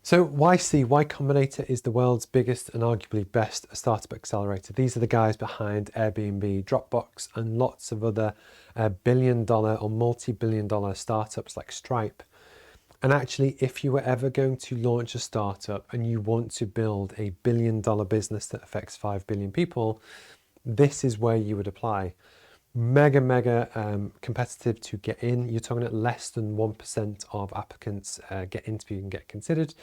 So YC, Y Combinator, is the world's biggest and arguably best startup accelerator. These are the guys behind Airbnb, Dropbox, and lots of other billion-dollar or multi-billion-dollar startups like Stripe. And actually, if you were ever going to launch a startup and you want to build a billion-dollar business that affects 5 billion people, this is where you would apply. Mega competitive to get in. You're talking at less than 1% of applicants get interviewed and get considered.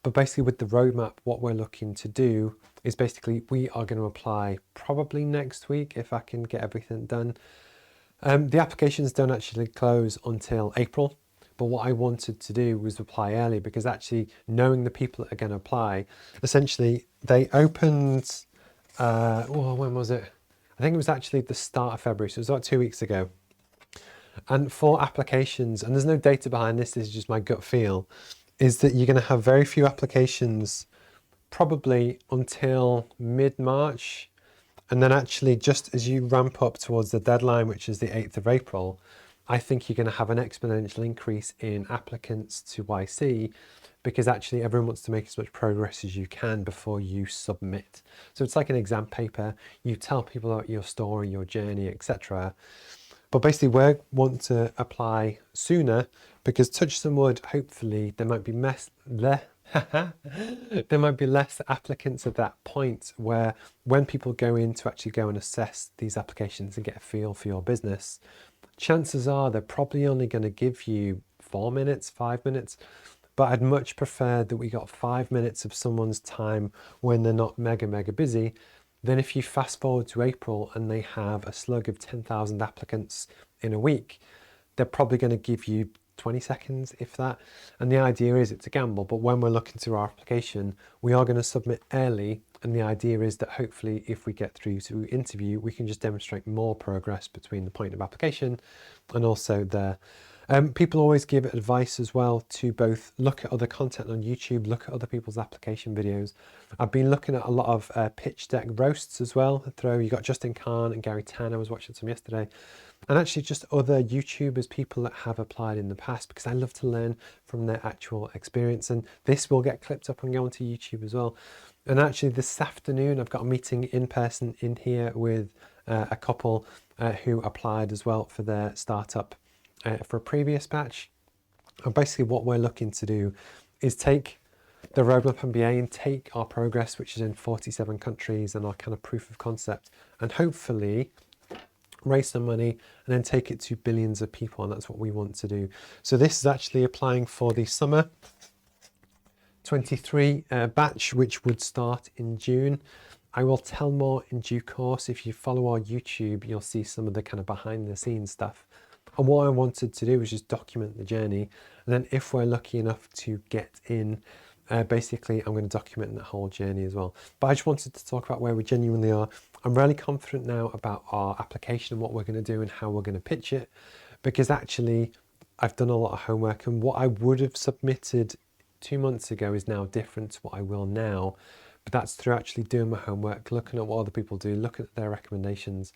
But basically with the roadmap, what we're looking to do is basically we are going to apply probably next week if I can get everything done. The applications don't actually close until April. But what I wanted to do was apply early because actually knowing the people that are going to apply, essentially they opened, when was it? I think it was actually the start of February, so it was about 2 weeks ago. And for applications, and there's no data behind this, this is just my gut feel, is that you're going to have very few applications probably until mid-March. And then actually just as you ramp up towards the deadline, which is the 8th of April, I think you're going to have an exponential increase in applicants to YC because actually everyone wants to make as much progress as you can before you submit. So it's like an exam paper. You tell people about your story, your journey, etc. But basically we want to apply sooner because touch some wood, hopefully there might be there might be less applicants at that point where when people go in to actually go and assess these applications and get a feel for your business, chances are they're probably only going to give you 4 minutes, 5 minutes. But I'd much prefer that we got 5 minutes of someone's time when they're not mega busy than if you fast forward to April and they have a slug of 10,000 applicants in a week. They're probably going to give you 20 seconds, if that. And the idea is it's a gamble, but when we're looking through our application, we are going to submit early. And the idea is that hopefully if we get through to interview, we can just demonstrate more progress between the point of application and also there. People always give advice as well to both look at other content on YouTube, look at other people's application videos. I've been looking at a lot of pitch deck roasts as well. You got Justin Khan and Gary Tan, I was watching some yesterday. And actually just other YouTubers, people that have applied in the past, because I love to learn from their actual experience. And this will get clipped up and go onto YouTube as well. And actually this afternoon, I've got a meeting in person in here with a couple who applied as well for their startup for a previous batch. And basically what we're looking to do is take the Roadmap MBA and take our progress, which is in 47 countries, and our kind of proof of concept, and hopefully raise some money and then take it to billions of people. And that's what we want to do. So this is actually applying for the summer 23 batch, which would start in June. I will tell more in due course. If you follow our YouTube, you'll see some of the kind of behind the scenes stuff. And what I wanted to do was just document the journey. And then if we're lucky enough to get in, basically I'm going to document that whole journey as well. But I just wanted to talk about where we genuinely are. I'm really confident now about our application and what we're going to do and how we're going to pitch it, because actually I've done a lot of homework, and what I would have submitted 2 months ago is now different to what I will now. But that's through actually doing my homework, looking at what other people do, looking at their recommendations,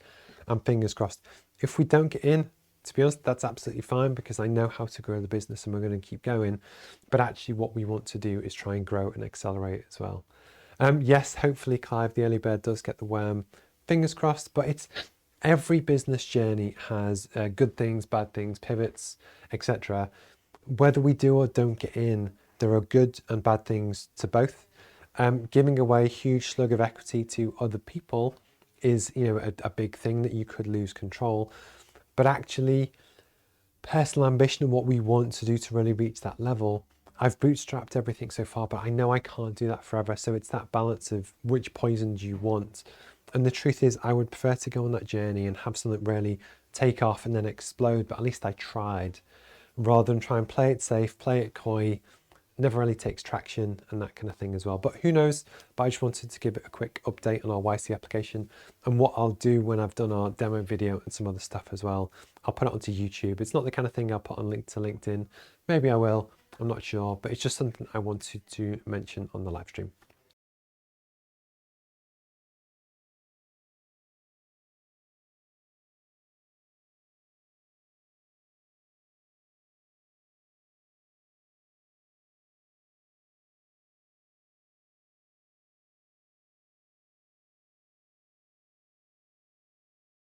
and fingers crossed. If we don't get in, to be honest, that's absolutely fine because I know how to grow the business and we're going to keep going. But actually what we want to do is try and grow and accelerate as well. Yes, hopefully Clive, the early bird, does get the worm. Fingers crossed, but it's every business journey has good things, bad things, pivots, etc. Whether we do or don't get in, there are good and bad things to both. Giving away a huge slug of equity to other people is, a big thing that you could lose control. But actually, personal ambition and what we want to do to really reach that level, I've bootstrapped everything so far, but I know I can't do that forever. So it's that balance of which poison do you want? And the truth is, I would prefer to go on that journey and have something really take off and then explode, but at least I tried, rather than try and play it safe, play it coy, never really takes traction and that kind of thing as well. But who knows? But I just wanted to give it a quick update on our YC application and what I'll do when I've done our demo video and some other stuff as well. I'll put it onto YouTube. It's not the kind of thing I'll put on to LinkedIn. Maybe I will, I'm not sure, but it's just something I wanted to mention on the live stream.